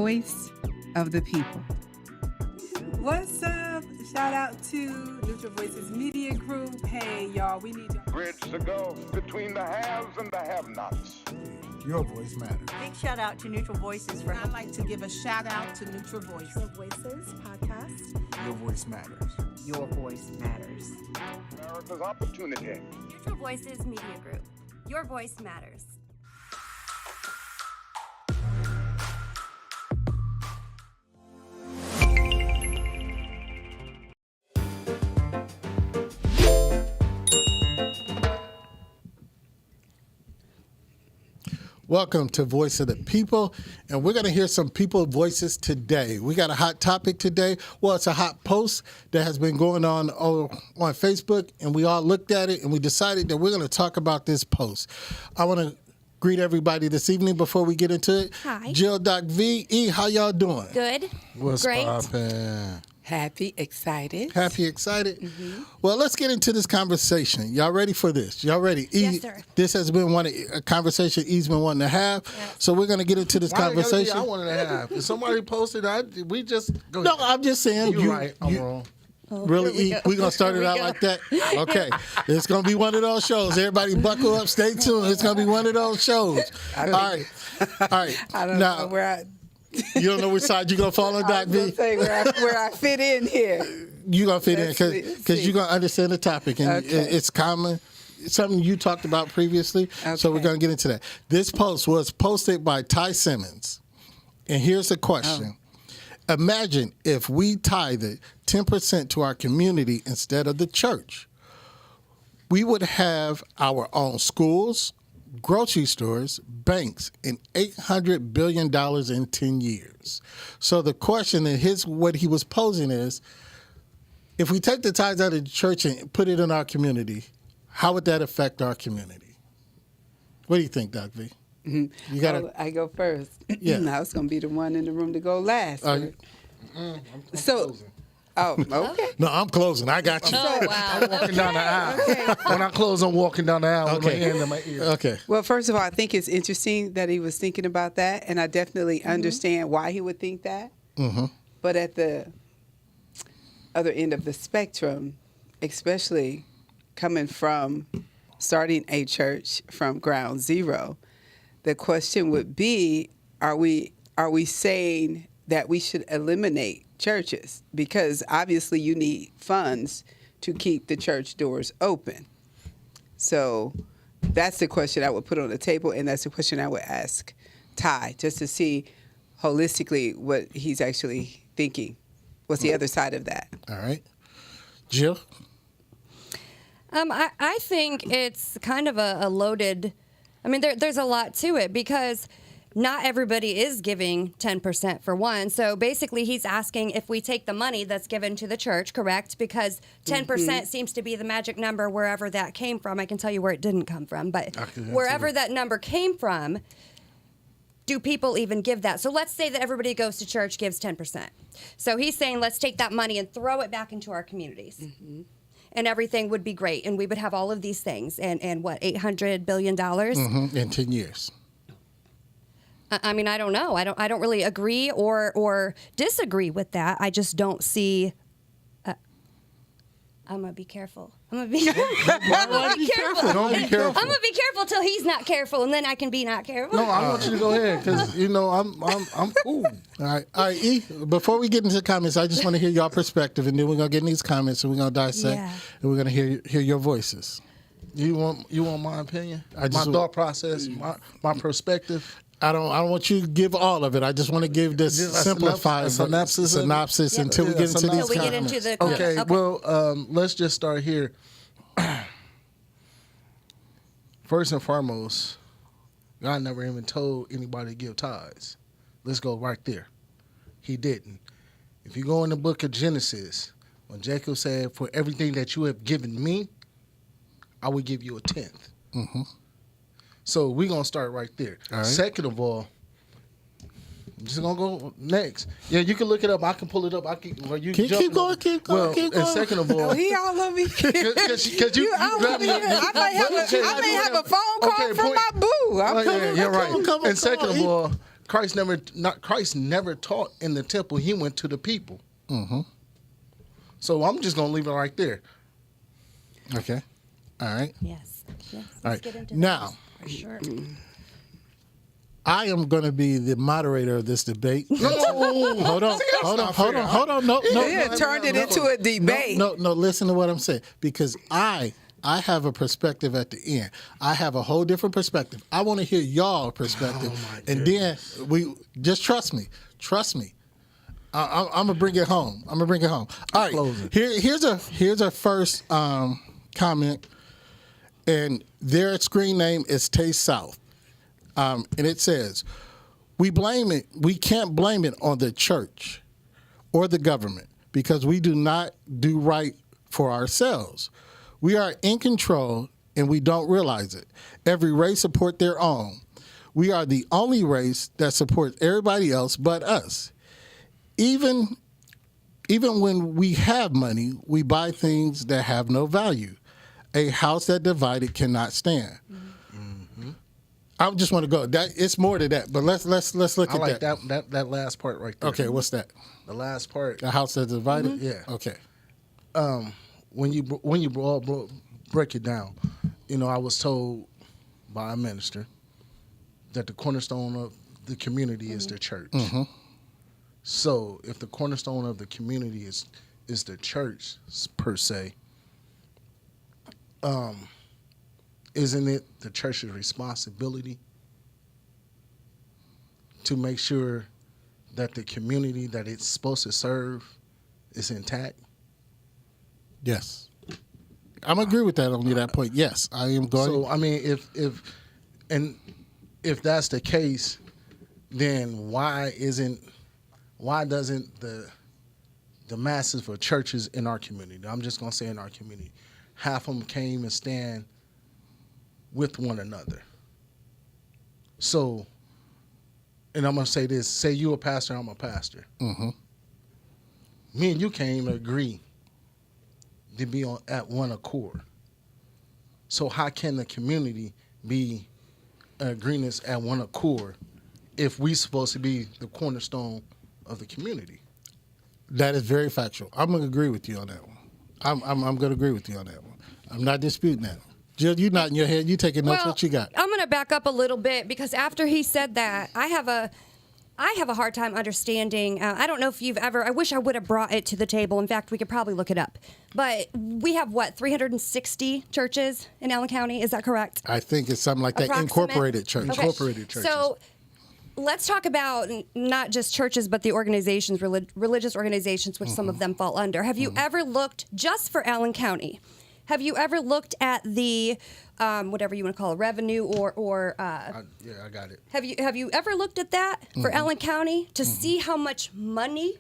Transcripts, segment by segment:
voice of the people. What's up? Shout out to Neutral Voices Media Group. Hey, y'all, we need y'all. Bridge the gulf between the haves and the have-nots. Your voice matters. Big shout out to Neutral Voices for. I'd like to give a shout out to Neutral Voices. Neutral Voices podcast. Your voice matters. Your voice matters. America's opportunity. Neutral Voices Media Group. Your voice matters. Welcome to Voice of the People, and we're going to hear some people voices today. We got a hot topic today. Well, it's a hot post that has been going on Facebook, and we all looked at it, and we decided that we're going to talk about this post. I want to greet everybody this evening before we get into it. Hi. Jill, Doc V, E, how y'all doing? Good. What's Great. poppin'? Happy, excited. Happy, excited? Mm-hmm. Well, let's get into this conversation. Y'all ready for this? Y'all ready? Yes, sir. This has been a conversation E's been wanting to have. Yes. So we're going to get into this conversation. I wanted to have. If somebody posted, we just go No, ahead. I'm just saying. You're right. I'm wrong. Really, E? We're going to start it out like that? Okay. It's going to be one of those shows. Everybody buckle up. Stay tuned. It's going to be one of those shows. All right. I don't know where you don't know which side you're going to fall on, Doc V? Say where I fit in here. You're going to fit in because you're going to understand the topic. And it's common. It's something you talked about previously. Okay. So we're going to get into that. This post was posted by Ty Simmons. And here's the question. Imagine if we tithed 10% to our community instead of the church. We would have our own schools, grocery stores, banks, and $800 billion in 10 years. So the question and what he was posing is, if we take the tithes out of the church and put it in our community, how would that affect our community? What do you think, Doc V? Mm-hmm. You gotta. I go first. Yeah. I was going to be the one in the room to go last. I'm closing. Oh, okay. No, I'm closing. I got you. Oh, wow. I'm walking down the aisle. Okay. When I close, I'm walking down the aisle with my hand in my ear. Okay. Well, first of all, I think it's interesting that he was thinking about that, and I definitely understand why he would think that. Mm-hmm. But at the other end of the spectrum, especially coming from starting a church from ground zero, the question would be, are we saying that we should eliminate churches? Because obviously you need funds to keep the church doors open. So that's the question I would put on the table, and that's the question I would ask Ty, just to see holistically what he's actually thinking. What's the other side of that? All right. Jill? I think it's kind of a loaded, there's a lot to it because not everybody is giving 10% for one. So basically he's asking if we take the money that's given to the church, correct? Because 10% seems to be the magic number wherever that came from. I can tell you where it didn't come from, but wherever that number came from, do people even give that? So let's say that everybody goes to church, gives 10%. So he's saying let's take that money and throw it back into our communities. Mm-hmm. And everything would be great. And we would have all of these things. And what, $800 billion? Mm-hmm. In 10 years. I don't know. I don't really agree or disagree with that. I just don't see. I'm gonna be careful. I'm gonna be careful. Don't be careful. I'm gonna be careful till he's not careful, and then I can be not careful. No, I want you to go ahead because I'm cool. All right, E. Before we get into the comments, I just want to hear your perspective, and then we're gonna get in these comments, and we're gonna dissect, and we're gonna hear your voices. You want my opinion? My thought process, my perspective. I don't want you to give all of it. I just want to give this simplified synopsis until we get into these Until we get comments. into the Okay. Well, let's just start here. First and foremost, God never even told anybody to give tithes. Let's go right there. He didn't. If you go in the book of Genesis, when Jacob said, "For everything that you have given me, I will give you a tenth." Mm-hmm. So we're going to start right there. All right. Second of all, I'm just going to go next. Yeah, you can look it up. I can pull it up. Keep going. Well, and second of all. He all over me. Because you grab me. I may have a phone call from my boo. Yeah, right. And second of all, Christ never taught in the temple. He went to the people. Mm-hmm. So I'm just gonna leave it right there. Okay. All right. Yes. Yes. All Let's right. get into Now, that for sure. I am going to be the moderator of this debate. No, hold on. No, Yeah, turned it into a debate. No, listen to what I'm saying. Because I have a perspective at the end. I have a whole different perspective. I want to hear y'all perspective. And then we just trust me. Trust me. I'm gonna bring it home. All right. Here's a first comment, and their screen name is Taste South, and it says, "We can't blame it on the church or the government because we do not do right for ourselves. We are in control and we don't realize it. Every race support their own. We are the only race that supports everybody else but us. Even when we have money, we buy things that have no value. A house that divided cannot stand." Mm-hmm. I just want to go. It's more to that, but let's look at that. that last part right there. Okay, what's that? The last part. A house that divided. Mm-hmm. Yeah. Okay. When you all break it down, I was told by a minister that the cornerstone of the community is the church. Mm-hmm. So if the cornerstone of the community is the church per se, isn't it the church's responsibility to make sure that the community that it's supposed to serve is intact? Yes. I'm agree with that on that point. Yes, I am going. So I mean, if that's the case, then why doesn't the masses of churches in our community, I'm just going to say in our community, half of them came and stand with one another? So, and I'm going to say this, say you a pastor, I'm a pastor. Mm-hmm. Me and you can't even agree to be at one accord. So how can the community be agreements at one accord if we supposed to be the cornerstone of the community? That is very factual. I'm going to agree with you on that one. I'm going to agree with you on that one. I'm not disputing that. Jill, you nodding your head. You taking notes. What you got? I'm going to back up a little bit because after he said that, I have a hard time understanding. I don't know if you've ever. I wish I would have brought it to the table. In fact, we could probably look it up. But we have 360 churches in Allen County. Is that correct? I think it's something like that. Incorporated church. Okay. Incorporated churches. So let's talk about not just churches, but the organizations, religious organizations, which some of them fall under. Have you ever looked, just for Allen County, have you ever looked at the, whatever you want to call it, revenue or I got it. Have you ever looked at that for Allen County to see how much money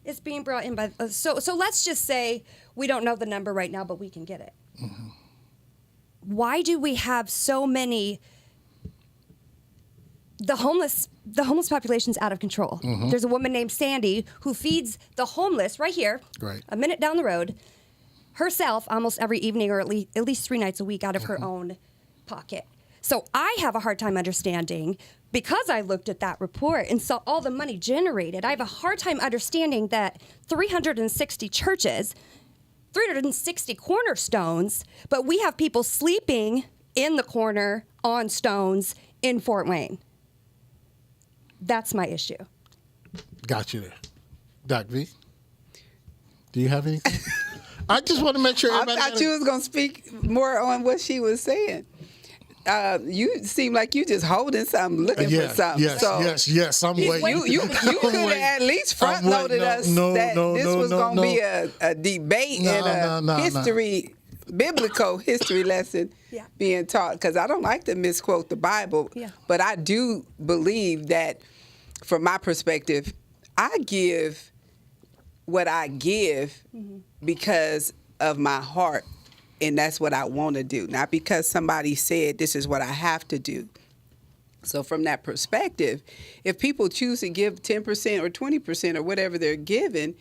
is being brought in by? So let's just say we don't know the number right now, but we can get it. Why do we have so many? The homeless population's out of control. There's a woman named Sandy who feeds the homeless right here, right, a minute down the road, herself almost every evening or at least 3 nights a week out of her own pocket. So I have a hard time understanding, because I looked at that report and saw all the money generated, I have a hard time understanding that 360 churches, 360 cornerstones, but we have people sleeping in the corner on stones in Fort Wayne. That's my issue. Got you there. Doc V, do you have anything? I just want to make sure everybody... I thought you was going to speak more on what she was saying. You seem like you just holding something, looking for something. Yes. I'm waiting. You could have at least front-loaded us that this was going to be a debate and a history, biblical history lesson being taught. Because I don't like to misquote the Bible, but I do believe that, from my perspective, I give what I give because of my heart, and that's what I want to do, not because somebody said this is what I have to do. So from that perspective, if people choose to give 10% or 20% or whatever they're giving,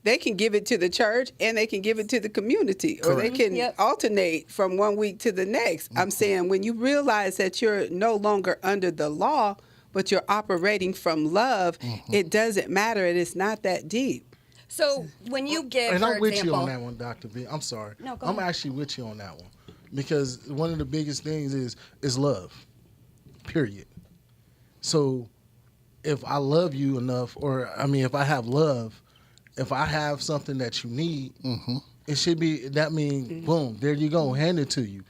they can give it to the church and they can give it to the community. Correct. Or they can alternate from one week to the next. I'm saying when you realize that you're no longer under the law, but you're operating from love, it doesn't matter, and it's not that deep. So when you give, and for I'm with you example, on that one, Dr. B. I'm sorry. No, go I'm ahead. actually with you on that one because one of the biggest things is love, period. So if I love you enough, or I mean, if I have love, if I have something that you need, it should be, that means, boom, there you go, hand it to you.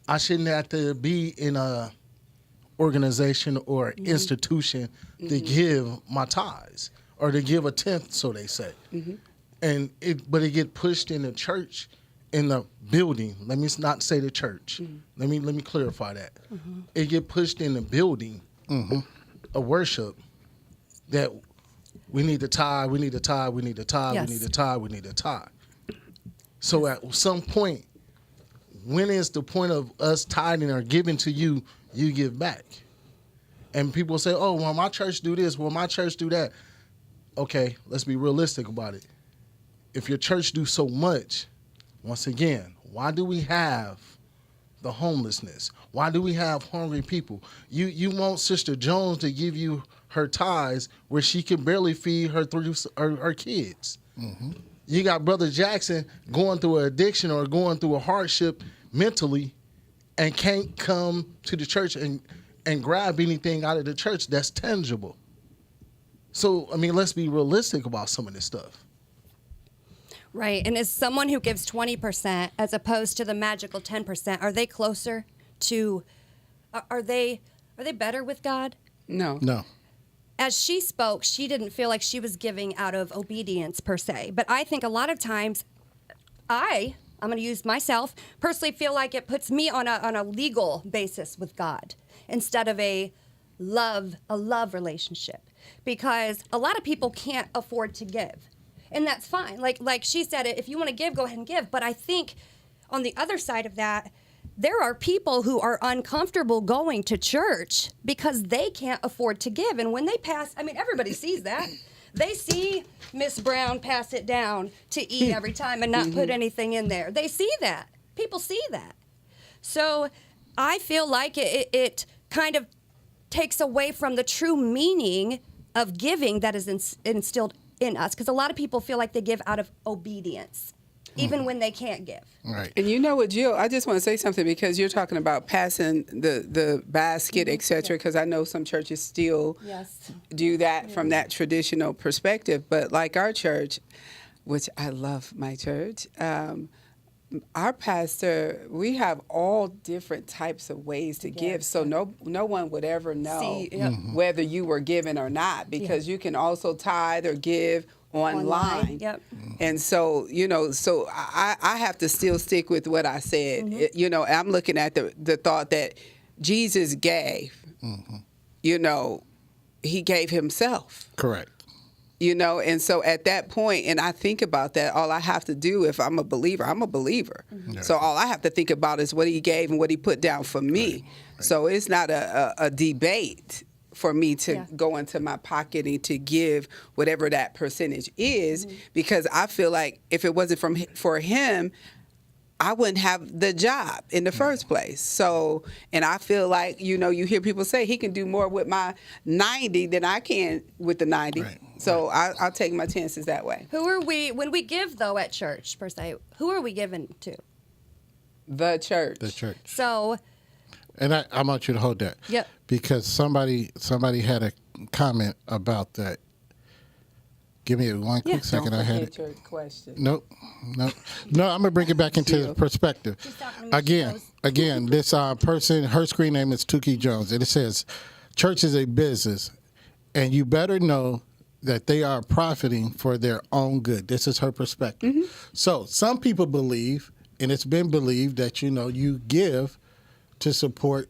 I shouldn't have to be in a organization or institution to give my tithes or to give a tenth, so they say. And but it get pushed in the church, in the building. Let me not say the church. Let me clarify that. It get pushed in the building of worship that we need to tithe, we need to tithe, we need to tithe, Yes. we need to tithe, we need to tithe. So at some point, when is the point of us tithing or giving to you, you give back? And people say, oh, well, my church do this, well, my church do that. Okay, let's be realistic about it. If your church do so much, once again, why do we have the homelessness? Why do we have hungry people? You want Sister Jones to give you her tithes where she can barely feed her kids. You got Brother Jackson going through an addiction or going through a hardship mentally and can't come to the church and grab anything out of the church that's tangible. So, I mean, let's be realistic about some of this stuff. right? And as someone who gives 20% as opposed to the magical 10%, are they closer to? Are they better with God? No. No. As she spoke, she didn't feel like she was giving out of obedience per se. But I think a lot of times, I'm going to use myself, personally feel like it puts me on a legal basis with God instead of a love relationship. Because a lot of people can't afford to give. And that's fine. Like she said, if you want to give, go ahead and give. But I think on the other side of that, there are people who are uncomfortable going to church because they can't afford to give. And when they pass, I mean, everybody sees that. They see Miss Brown pass it down to eat every time and not put anything in there. They see that. People see that. So I feel like it kind of takes away from the true meaning of giving that is instilled in us. Because a lot of people feel like they give out of obedience, even when they can't give. Right. And you know what, Jill, I just want to say something because you're talking about passing the basket, et cetera, because I know some churches still Yes. do that from that traditional perspective. But like our church, which I love my church, our pastor, we have all different types of ways to give. So no one would ever know whether you were given or not because you can also tithe or give online. Yep. And so, so I have to still stick with what I said. I'm looking at the thought that Jesus gave, he gave himself. Correct. And so at that point, and I think about that, all I have to do, if I'm a believer, I'm a believer. Yeah. So all I have to think about is what he gave and what he put down for me. Right. So it's not a debate for me to go into my pocket and to give whatever that percentage is, because I feel like if it wasn't for him, I wouldn't have the job in the first place. So, and I feel like, you hear people say he can do more with my 90 than I can with the 90. Right. So I'll take my chances that way. Who are we, when we give though at church per se, who are we giving to? The church. The church. So. And I want you to hold that. Yep. Because somebody had a comment about that. Give me one quick second. Don't I had forget your question. Nope. No, I'm gonna bring it back into perspective. Again, this person, her screen name is Tukey Jones, and it says, "Church is a business, and you better know that they are profiting for their own good." This is her perspective. So some people believe, and it's been believed that you give to support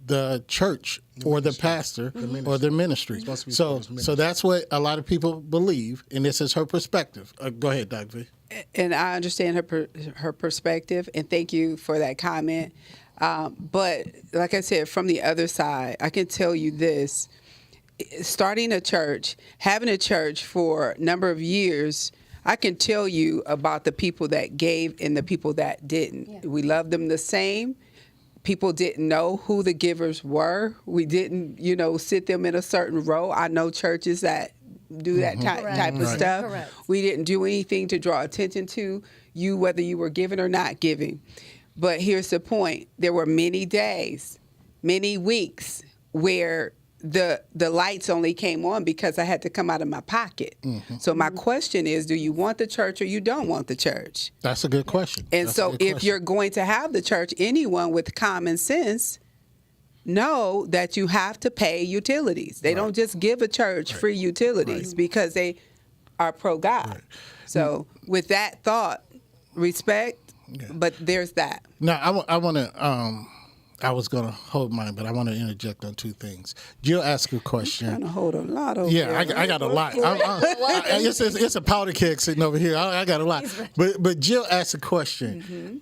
the church or the pastor or the ministry. So that's what a lot of people believe, and this is her perspective. Go ahead, Doc V. And I understand her perspective, and thank you for that comment. But like I said, from the other side, I can tell you this. Starting a church, having a church for a number of years, I can tell you about the people that gave and the people that didn't. Yeah. We love them the same. people didn't know who the givers were. We didn't, sit them in a certain row. I know churches that do that type of stuff. Correct. We didn't do anything to draw attention to you, whether you were giving or not giving. But here's the point. There were many days, many weeks where the lights only came on because I had to come out of my pocket. So my question is, do you want the church or you don't want the church? That's a good question. And so if you're going to have the church, anyone with common sense know that you have to pay utilities. They don't just give a church free utilities because they are pro-God. So with that thought, respect, but there's that. Now, I want to, I was going to hold mine, but I want to interject on two things. Jill asked a question. Trying to hold a lot over Yeah, there. I got a lot. It's a powder keg sitting over here. I got a lot. But Jill asked a question.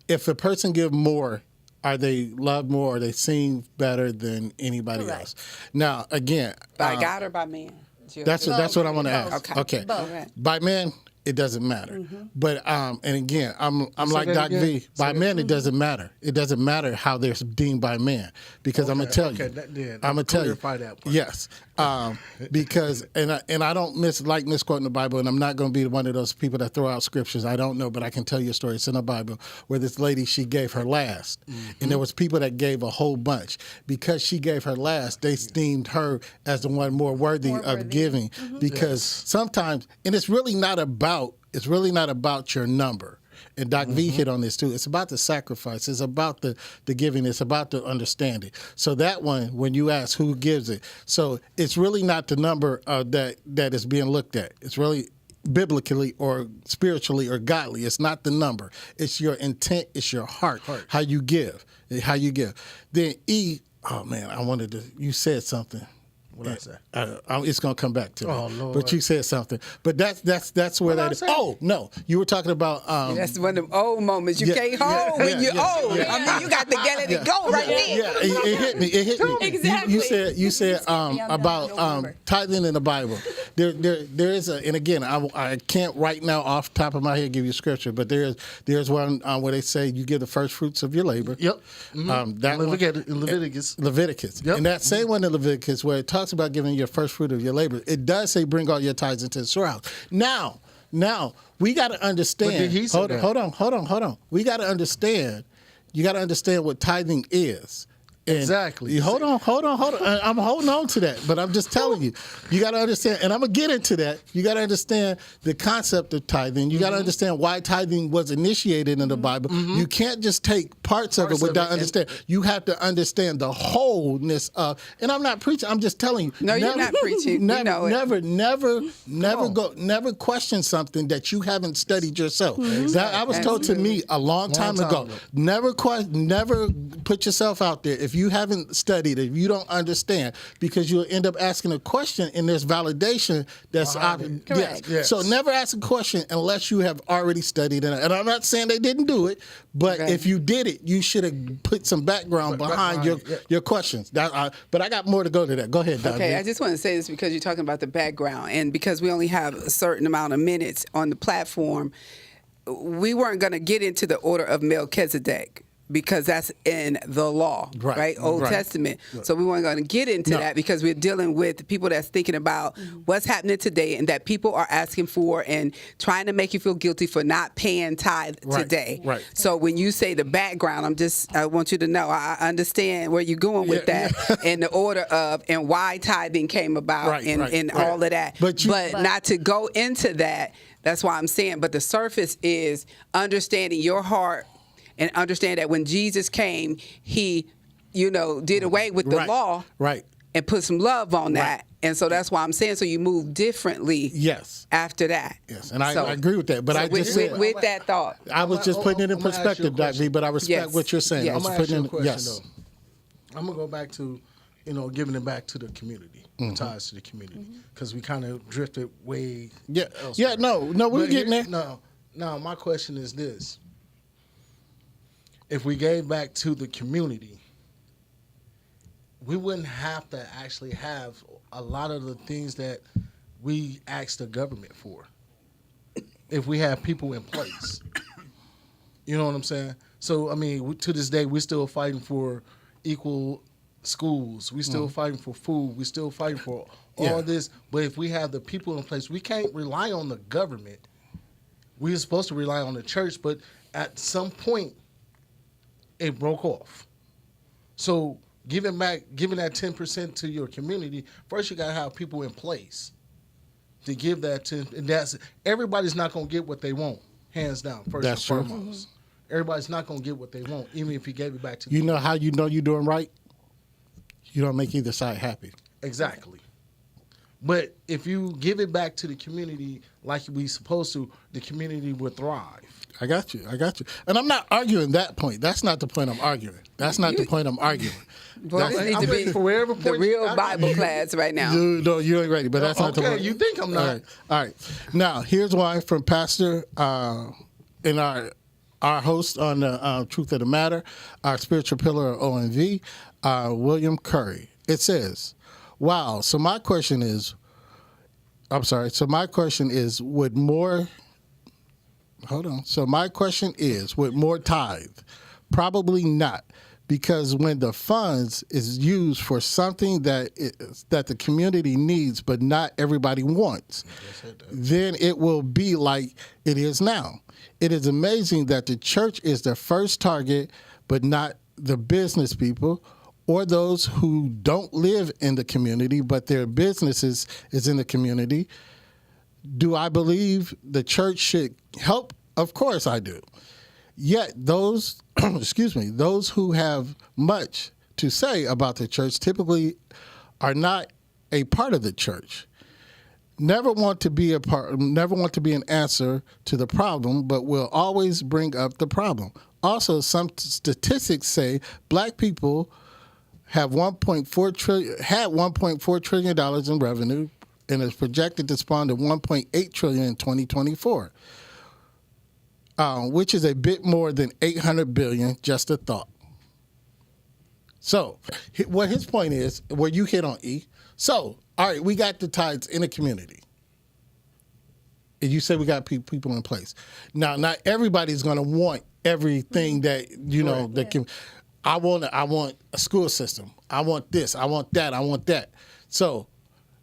If a person give more, are they loved more? Are they seen better than anybody else? Now, again, By God or by man? Jill? that's what I want to ask. Okay. Both. By man, it doesn't matter. But and again, I'm like that Doc again. V. By man, it doesn't matter. It doesn't matter how they're deemed by man, because I'm gonna tell you. I'm gonna tell you. Clarify that part. Yes, because and I don't misquoting the Bible, and I'm not gonna be one of those people that throw out scriptures. I don't know, but I can tell you a story. It's in the Bible where this lady, she gave her last, and there was people that gave a whole bunch. Because she gave her last, they esteemed her as the one more worthy of giving. Because sometimes, and it's really not about your number. And Doc V hit on this too. It's about the sacrifice. It's about the giving. It's about the understanding. So that one, when you ask who gives it, so it's really not the number that is being looked at. It's really biblically or spiritually or godly. It's not the number. It's your intent. It's your heart. How you give. Then E. Oh man, you said something. What I say? It's gonna come back to me. Oh, Lord. But you said something. But that's where that is. Oh no, you were talking about. That's one of them old moments you can't hold when you're old. I mean, you got to get it and go right there. Yeah, it hit me. It hit me. Exactly. You said about tithing in the Bible. There is and again, I can't right now off the top of my head give you scripture, but there's one where they say you give the first fruits of your labor. Yep. That one, Leviticus. Yep. And that same one in Leviticus where it talks about giving your first fruit of your labor, it does say bring all your tithes into the storehouse. Now we got to understand. But did he say that? Hold on. We got to understand. You got to understand what tithing is. And Exactly. Hold on. I'm holding on to that, but I'm just telling you, you got to understand, and I'm going to get into that. You got to understand the concept of tithing. You got to understand why tithing was initiated in the Bible. You can't just take parts of it without understanding. You have to understand the wholeness of, and I'm not preaching, I'm just telling you. No, you're not preaching. You know it. Never question something that you haven't studied yourself. That was told to me a long time ago. Never put yourself out there if you haven't studied, if you don't understand, because you'll end up asking a question and there's validation that's Correct. Yes. So never ask a question unless you have already studied it. And I'm not saying they didn't do it, but if you did it, you should have put some background behind your questions. But I got more to go to that. Go ahead, Don. Okay, I just want to say this because you're talking about the background, and because we only have a certain amount of minutes on the platform, we weren't going to get into the order of Melchizedek, because that's in the law, right? Old Testament. So we weren't going to get into that because we're dealing with people that's thinking about what's happening today and that people are asking for and trying to make you feel guilty for not paying tithe today. Right. So when you say the background, I want you to know I understand where you're going with that and the order of and why tithing came about and all of that. But not to go into that, that's why I'm saying, but the surface is understanding your heart and understand that when Jesus came, he, did away with the law and put some love on that. And so that's why I'm saying, so you move differently after that. Yes, and I agree with that. But I just said, with that thought. I was just putting it in perspective, Doc V, but I respect what you're saying. Yes. I was I'm going to putting ask you a question, yes. though. I'm going to go back to, giving it back to the community, ties to the community, because we kind of drifted way elsewhere. Yeah, no, we're getting there. No, my question is this. If we gave back to the community, we wouldn't have to actually have a lot of the things that we ask the government for if we have people in place. You know what I'm saying? So I mean, to this day, we're still fighting for equal schools. We're still fighting for food. We're still fighting for all this. But if we have the people in place, we can't rely on the government. We're supposed to rely on the church, but at some point, it broke off. So giving that 10% to your community, first you gotta have people in place to give that to, and that's everybody's not gonna get what they want, hands down. First That's and true. foremost, everybody's not gonna get what they want, even if you gave it back to. You know how you know you're doing right? You don't make either side happy. Exactly. But if you give it back to the community like we supposed to, the community will thrive. I got you. And I'm not arguing that point. That's not the point I'm arguing. The point I'm arguing. Boy, we need to be for wherever the point real Bible class right now. No, you ain't ready, but that's not the Okay, point. you think I'm not. All right. Now, here's one from Pastor and our host on the Truth of the Matter, our spiritual pillar of ONV, William Curry. It says, wow, so my question is, would more tithe? Probably not, because when the funds is used for something that the community needs but not everybody wants, then it will be like it is now. It is amazing that the church is the first target, but not the business people or those who don't live in the community, but their businesses is in the community. Do I believe the church should help? Of course I do. Yet those, those who have much to say about the church typically are not a part of the church. Never want to be an answer to the problem, but will always bring up the problem. Also, some statistics say black people had $1.4 trillion in revenue and is projected to spawn to $1.8 trillion in 2024, which is a bit more than $800 billion. Just a thought. So, what his point is, where you hit on E. So, all right, we got the tithes in the community. And you said we got people in place. Now, not everybody's going to want everything that that can. I want a school system. I want this. I want that. I want that. So,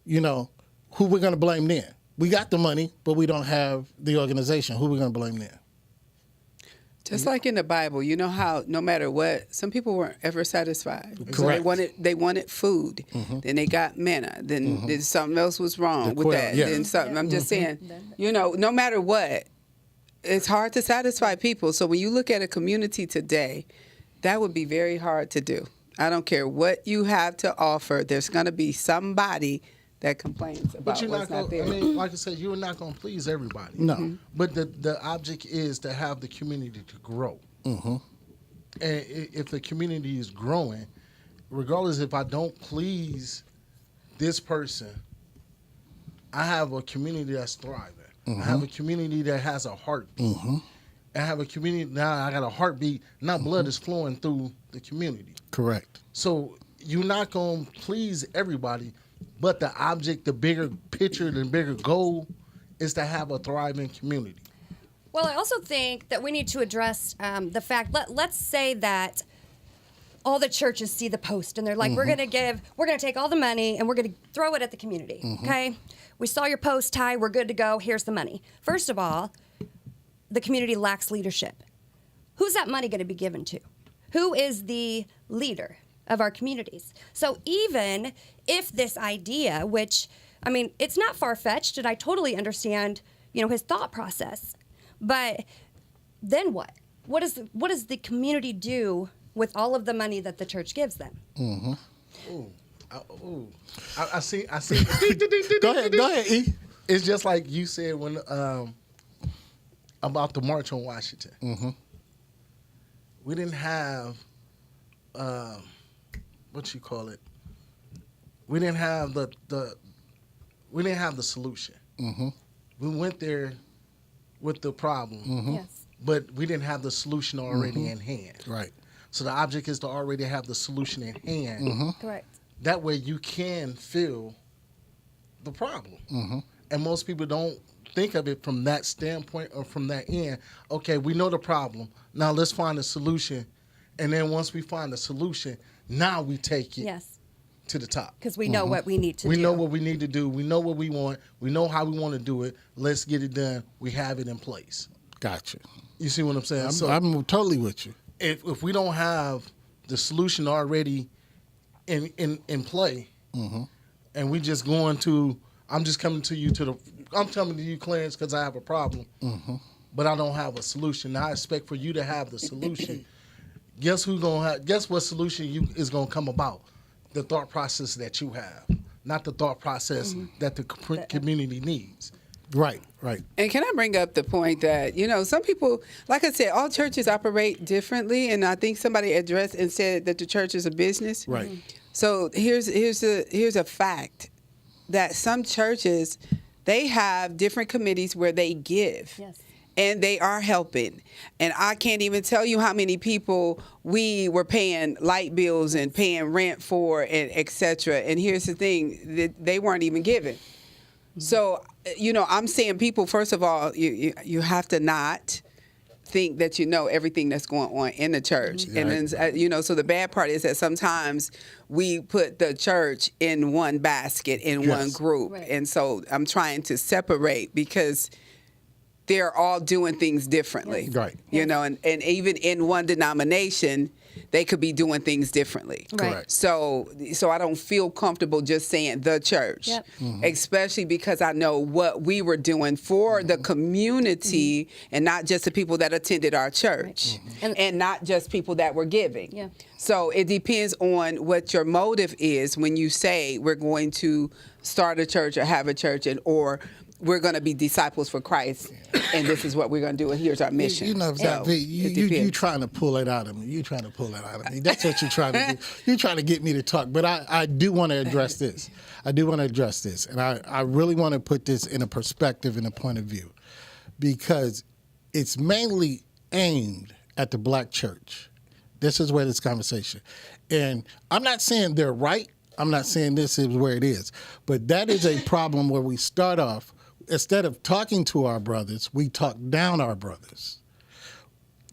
who we're going to blame then? We got the money, but we don't have the organization. Who we going to blame then? Just like in the Bible, you know how no matter what, some people weren't ever satisfied. Correct. So they wanted food. Then they got manna. Then something else was wrong with that. Yeah. Then something. I'm just saying, no matter what, it's hard to satisfy people. So when you look at a community today, that would be very hard to do. I don't care what you have to offer. There's going to be somebody that complains about But you're what's not there. I mean, like I said, you're not going to please everybody. No. But the object is to have the community to grow. And if the community is growing, regardless if I don't please this person, I have a community that's thriving. I have a community that has a heartbeat. I have a community now. I got a heartbeat. Now blood is flowing through the community. Correct. So you're not going to please everybody, but the object, the bigger picture, the bigger goal is to have a thriving community. Well, I also think that we need to address the fact, let's say that all the churches see the post and they're like, we're going to take all the money and we're going to throw it at the community. Okay? We saw your post, Ty, we're good to go. Here's the money. First of all, the community lacks leadership. Who's that money going to be given to? Who is the leader of our communities? So even if this idea, which, I mean, it's not far-fetched, and I totally understand, his thought process, but then what? What does the community do with all of the money that the church gives them? I see. Go ahead, E. It's just like you said when about the March on Washington. We didn't have what you call it. We didn't have the solution. We went there with the problem, Yes. but we didn't have the solution already in hand. Right. So the object is to already have the solution in hand. Correct. That way you can feel the problem. And most people don't think of it from that standpoint or from that end. Okay, we know the problem. Now let's find a solution. And then once we find a solution, now we take it to the top. Because we know what we need to do. We know what we need to do. We know what we want. We know how we want to do it. Let's get it done. We have it in place. Gotcha. You see what I'm saying? I'm totally with you. If we don't have the solution already in play, and we just going to, I'm coming to you, Clarence, because I have a problem, but I don't have a solution. Now I expect for you to have the solution. Guess what solution is gonna come about? The thought process that you have, not the thought process that the community needs. Right. And can I bring up the point that, some people, like I said, all churches operate differently, and I think somebody addressed and said that the church is a business. Right. So here's a fact that some churches, they have different committees where they give. Yes. And they are helping. And I can't even tell you how many people we were paying light bills and paying rent for, and et cetera. And here's the thing, they weren't even giving. So, I'm saying, people, first of all, you have to not think that you know everything that's going on in the church. Right. And then, so the bad part is that sometimes we put the church in one basket, in one group. Right. And so I'm trying to separate, because they're all doing things differently. Yes. Right. And even in one denomination, they could be doing things differently. Right. Correct. So I don't feel comfortable just saying the church, especially because I know what we were doing for the community, and not just the people that attended our church, and not just people that were giving. Yeah. So it depends on what your motive is when you say we're going to start a church or have a church, or we're going to be disciples for Christ, and this is what we're going to do, and here's our mission. You trying to pull it out of me. You trying to pull it out of me. That's what you're trying to do. You're trying to get me to talk. But I do want to address this. And I really want to put this in a perspective and a point of view, because it's mainly aimed at the black church. This is where this conversation. And I'm not saying they're right. I'm not saying this is where it is. But that is a problem where we start off, instead of talking to our brothers, we talk down our brothers.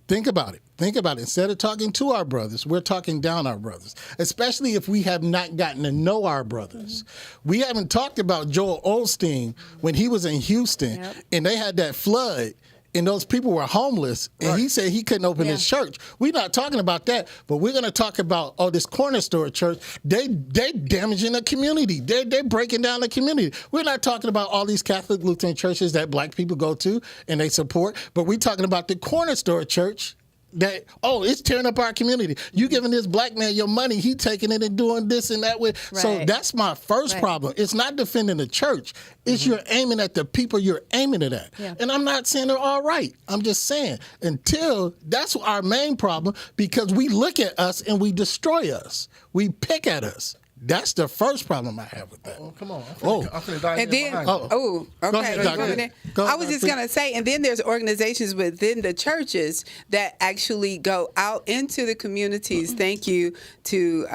Think about it. Instead of talking to our brothers, we're talking down our brothers, especially if we have not gotten to know our brothers. We haven't talked about Joel Osteen when he was in Houston, and they had that flood, and those people were homeless, and he said he couldn't open his church. We're not talking about that, but we're going to talk about, this corner store church. They damaging the community. They're breaking down the community. We're not talking about all these Catholic Lutheran churches that black people go to and they support, but we're talking about the corner store church that, it's tearing up our community. You giving this black man your money, he taking it and doing this and that with. Right. So that's my first problem. It's not defending the church. It's you're aiming at the people you're aiming it at. Yeah. And I'm not saying they're all right. I'm just saying, until that's our main problem, because we look at us and we destroy us. We pick at us. That's the first problem I have with that. Oh, come on. I'm finna dive and then, okay. I was just going to say, and then there's organizations within the churches that actually go out into the communities. Thank you to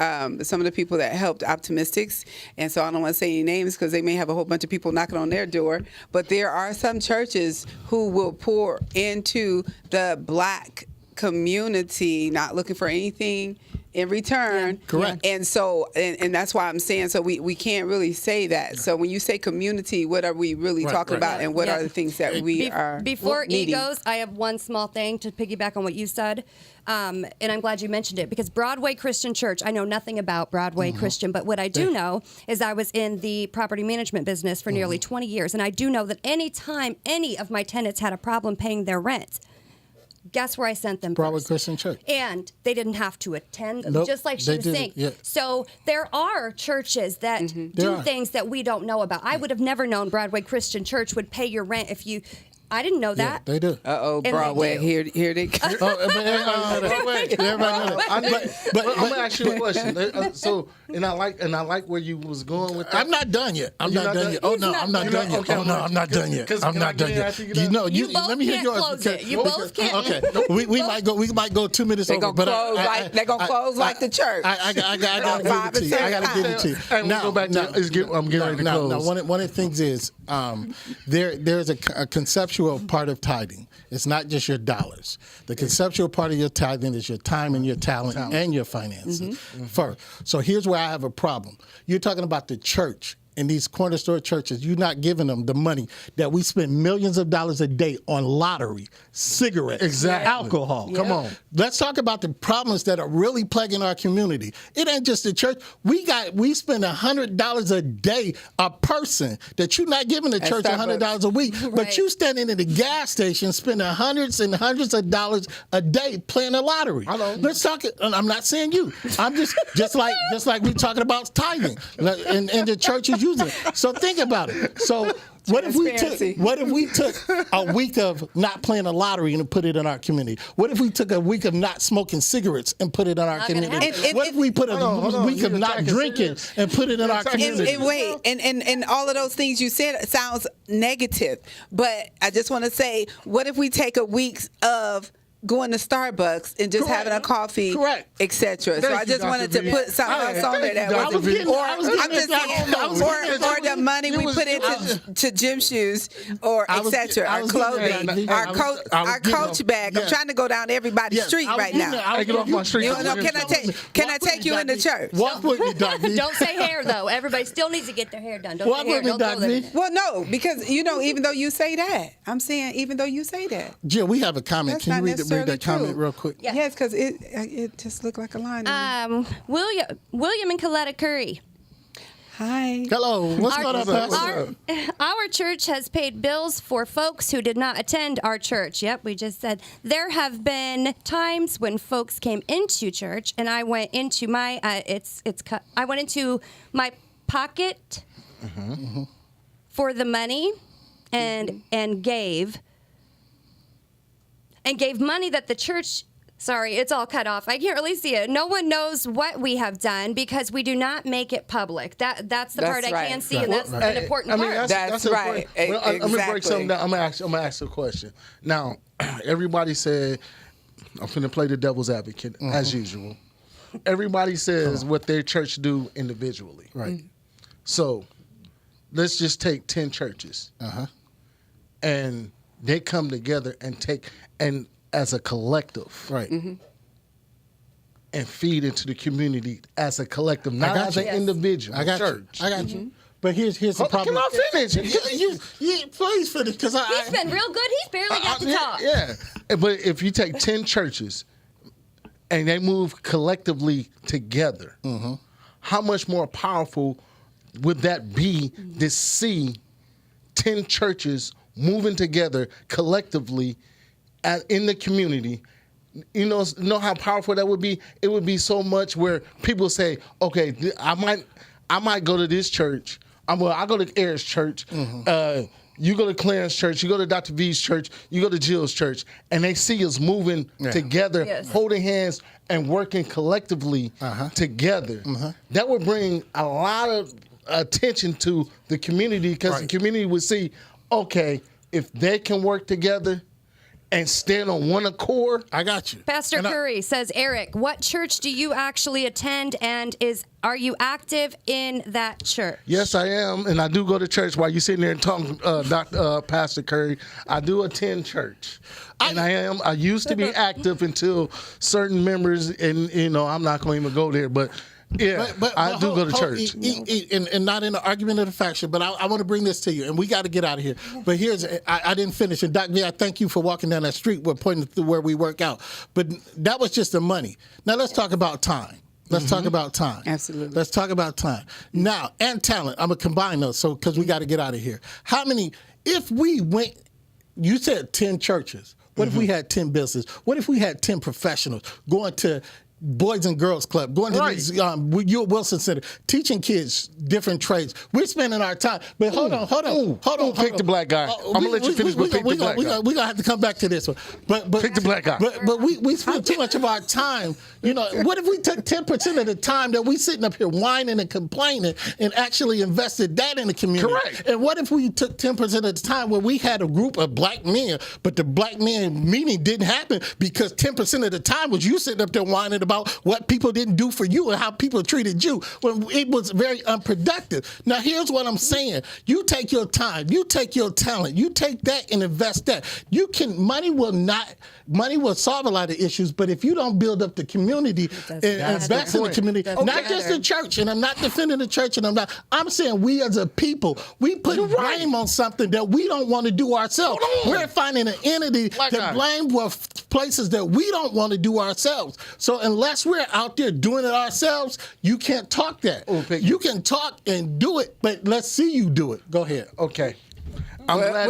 some of the people that helped Optimistics. And so I don't want to say any names because they may have a whole bunch of people knocking on their door. But there are some churches who will pour into the black community, not looking for anything in return. Yeah. Correct. And so, and that's why I'm saying, so we can't really say that. So when you say community, what are we really talking about, and what are the things that we are Before needing? egos, I have one small thing to piggyback on what you said, and I'm glad you mentioned it, because Broadway Christian Church, I know nothing about Broadway Christian, but what I do know is I was in the property management business for nearly 20 years, and I do know that any time any of my tenants had a problem paying their rent, guess where I sent them Broadway first? Christian Church. And they didn't have to attend, Nope, just like she was saying. Yeah. So there are churches that do things that we don't know about. I would have never known Broadway Christian Church would pay your rent if you I didn't know that. They do. Uh-oh, And Broadway, they do. here they come. Everybody know that. But I'm gonna ask you a question. So, and I like where you was going with that. I'm not done yet. I'm You're not done yet. Oh no, I'm not done yet. Okay, Oh no, I'm not done yet. Because I'm can I not done get in yet. after you get done? You both let me hear can't yours. close it. You both can't. Okay, we might go 2 minutes They're over. gonna close they're gonna close like the church. I gotta give it to you. I gotta give it to you. Hey, we'll go back to I'm getting ready to close. Now, one of the things is there's a conceptual part of tithing. It's not just your dollars. The conceptual part of your tithing is your time and your talent and your finances first. So here's where I have a problem. You're talking about the church. In these corner store churches, you're not giving them the money that we spend millions of dollars a day on lottery, cigarettes, alcohol. Come on. Let's talk about the problems that are really plaguing our community. It ain't just the church. We spend $100 a day a person that you're not giving the church $100 a week, but you standing in the gas station spending hundreds and hundreds of dollars a day playing the lottery. Let's talk. And I'm not saying you. I'm just like we're talking about tithing and the churches using it. So think about it. So what if we took a week of not playing a lottery and put it in our community? What if we took a week of not smoking cigarettes and put it in our community? What if we put a week of not drinking and put it in our community? And all of those things you said sounds negative, but I just want to say, what if we take a week of going to Starbucks and just having a coffee, etc. So I just wanted to put something else on there that was, or the money we put into gym shoes, or etc. Our clothing, our coach bag. I'm trying to go down everybody's street right now. I get off my street. Can I take you in the church? Walk with me, Doc V. Don't say hair though. Everybody still needs to get their hair done. Don't Walk say hair. with me, Don't Doc go there. V. Well, no, because even though you say that, I'm saying even though you say that. Jill, we have a comment. That's Can you not read that necessarily comment true. real quick? Yeah. Yes, because it just looked like a line. to me. William and Coletta Curry. Hi. Hello. What's going on, Pastor? Our church has paid bills for folks who did not attend our church. Yep, we just said there have been times when folks came into church, and I went into my I went into my pocket for the money and gave money that the church. Sorry, it's all cut off. I can't really see it. No one knows what we have done because we do not make it public. That's the part I can see, and that's an important part. That's right. Well, I'm going to break something Exactly. down. I'm going to ask a question. Now, everybody said, I'm going to play the devil's advocate, as usual. Everybody says what their church do individually. Right. So, let's just take 10 churches. And they come together and as a collective. Right. And feed into the community as a collective, not as an individual. I got church. you. I got you. But here's the problem. Can I finish? You please finish, because He's been real good. He's barely got to talk. Yeah. But if you take 10 churches and they move collectively together, how much more powerful would that be to see 10 churches moving together collectively in the community? You know how powerful that would be? It would be so much where people say, okay, I might go to this church. I go to Eric's church. You go to Clarence church. You go to Dr. V's church. You go to Jill's church. And they see us moving together, holding hands, and working collectively together. That would bring a lot of attention to the community, because the community would see, okay, if they can work together and stand on one accord. I got you. Pastor Curry says, Eric, what church do you actually attend, and are you active in that church? Yes, I am, and I do go to church. While you sitting there and talking, Pastor Curry, I do attend church. And I used to be active until certain members, and I'm not going to even go there, but but I do go to church. And not in an argument of the faction, but I want to bring this to you, and we got to get out of here. But I didn't finish. And Doc V, I thank you for walking down that street. We're pointing to where we work out. But that was just the money. Now let's talk about time. Let's talk about time. Absolutely. Let's talk about time. Now, and talent. I'm going to combine those because we got to get out of here. How many, if we went, you said 10 churches. What if we had 10 businesses? What if we had 10 professionals going to Boys and Girls Club, going to these Wilson Center, teaching kids different trades. We're spending our time. But hold on. Pick the black guy. I'm gonna let you finish. But pick the black guy. We're gonna have to come back to this one. But pick the black guy. But we spend too much of our time. You know, what if we took 10% of the time that we sitting up here whining and complaining and actually invested that in the community? Correct. And what if we took 10% of the time where we had a group of black men, but the black men meeting didn't happen because 10% of the time was you sitting up there whining about what people didn't do for you and how people treated you when it was very unproductive. Now, here's what I'm saying. You take your time, you take your talent, you take that and invest that. Money will solve a lot of issues, but if you don't build up the community and invest in the community, not just the church, and I'm not defending the church, I'm saying we as a people, we put blame on something that we don't want to do ourselves. We're finding an entity that blame for places that we don't want to do ourselves. So unless we're out there doing it ourselves, you can't talk that. You can talk and do it, but let's see you do it. Go ahead. Okay. I'm glad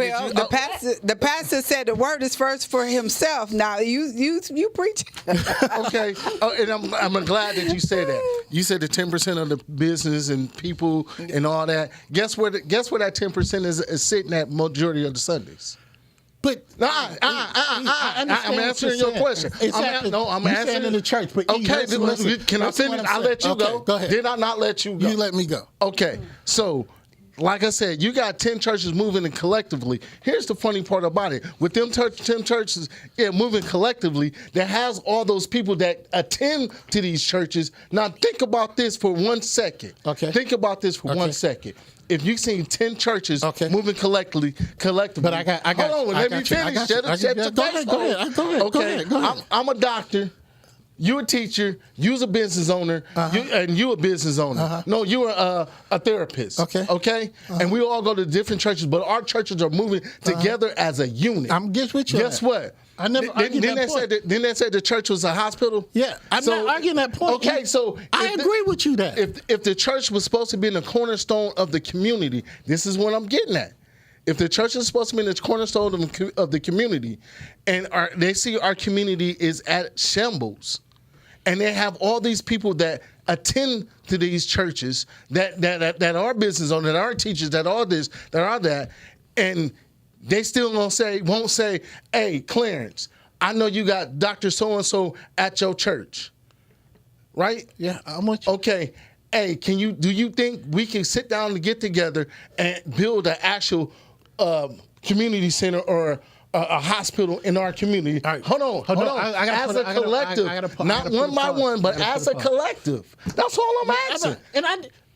the pastor said the word is first for himself. Now you preach. Okay, and I'm glad that you said that. You said the 10% of the business and people and all that. Guess where that 10% is sitting at majority of the Sundays. But I'm answering your question. I'm answering in the church. But okay, can I finish? I'll let you go. Go ahead. Did I not let you go? You let me go. Okay, so. Like I said, you got 10 churches moving and collectively. Here's the funny part about it. With them 10 churches moving collectively, that has all those people that attend to these churches. Now, think about this for 1 second. Okay. Think about this for 1 second. If you've seen 10 churches moving collectively. But I got hold on, let me finish. Go ahead. I'm a doctor. You a teacher, you's a business owner, you a business owner. No, you're a therapist. Okay? And we all go to different churches, but our churches are moving together as a unit. I'm just with you. Guess what? I never argued that point. Didn't they say the church was a hospital? Yeah, I'm not arguing that point. Okay, so I agree with you that. If the church was supposed to be in the cornerstone of the community, this is what I'm getting at. If the church is supposed to be in the cornerstone of the community, and they see our community is at shambles, and they have all these people that attend to these churches that are business owners, that are teachers, that are this, that are that, and they still won't say, hey, Clarence, I know you got Dr. So-and-so at your church, right? Yeah, I'm with you. Okay. Hey, do you think we can sit down and get together and build an actual community center or a hospital in our community? Right. Hold on. As a collective, not one by one, but as a collective. That's all I'm asking.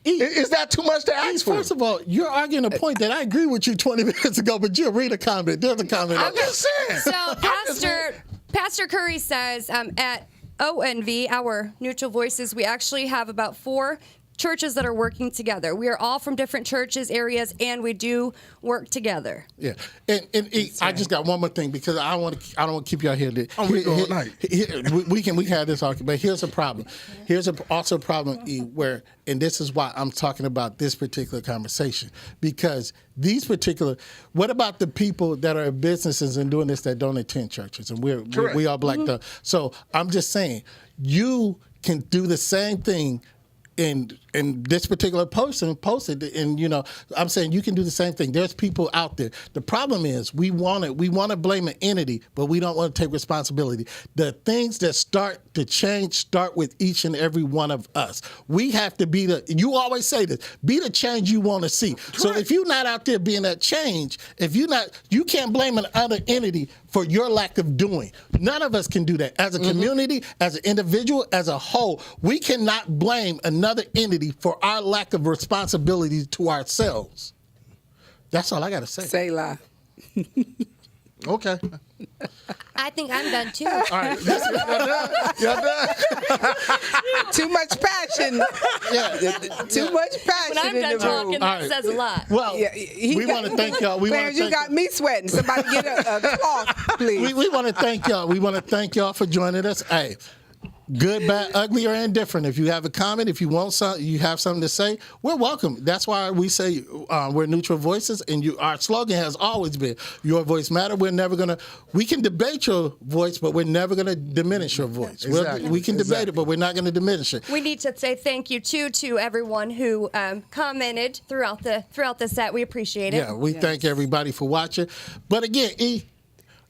Is that too much to ask for? First of all, you're arguing a point that I agree with you 20 minutes ago, but you'll read a comment. There's a comment. I'm just saying. So Pastor Curry says at ONV, our Neutral Voices, we actually have about 4 churches that are working together. We are all from different churches, areas, and we do work together. Yeah, and I just got one more thing because I don't want to keep y'all here. We go all night. We can have this argument, but here's a problem. Here's also a problem where, and this is why I'm talking about this particular conversation, because what about the people that are businesses and doing this that don't attend churches, and we are black though. So I'm just saying you can do the same thing. And this particular person posted, and I'm saying you can do the same thing. There's people out there. The problem is we want to blame an entity, but we don't want to take responsibility. The things that start to change start with each and every one of us. We have to be you always say this, be the change you want to see. Correct. So if you're not out there being that change, you can't blame another entity for your lack of doing. None of us can do that. As a community, as an individual, as a whole, we cannot blame another entity for our lack of responsibility to ourselves. That's all I got to say. Say lie. Okay. I think I'm done too. All right. Y'all done? Too much passion. Yeah. Too much passion. When I'm in done the room. talking, that says a lot. Well, we want to thank y'all. Clarence, you got me sweating. Somebody get a cloth, please. We want to thank y'all. We want to thank y'all for joining us. Hey, Good, bad, ugly, or indifferent. If you have a comment, if you want some, you have something to say, we're welcome. That's why we say we're neutral voices, and our slogan has always been "Your voice matter." We can debate your voice, but we're never gonna diminish your voice. Exactly. We can debate it, but we're not gonna diminish it. We need to say thank you to everyone who commented throughout the set. We appreciate it. Yeah, we thank everybody for watching. But again,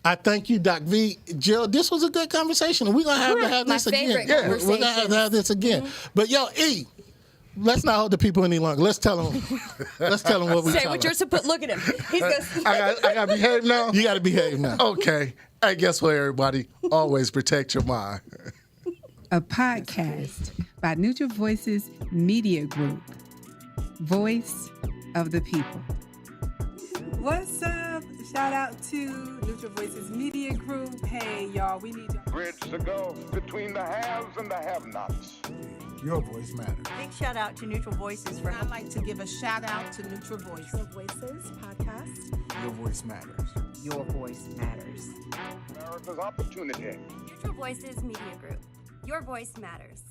I thank you, Doc V. Jill, this was a good conversation. We're going to have to have this again. Yeah, we're going to have this again. Mm-hmm. But yo, let's not hold the people any longer. Let's tell them what we say what you're supposed. Look at him. He's I got to behave now? You got to behave now. Okay. Hey, guess what, everybody? Always protect your mind. A podcast by Neutral Voices Media Group. Voice of the people. What's up? Shout out to Neutral Voices Media Group. Hey, y'all, we need to Bridge the gulf between the haves and the have-nots. Your voice matters. Big shout out to Neutral Voices for I'd like to give a shout out to Neutral Voices. Neutral Voices podcast. Your voice matters. Your Voice Matters. America's opportunity. Neutral Voices Media Group. Your voice matters.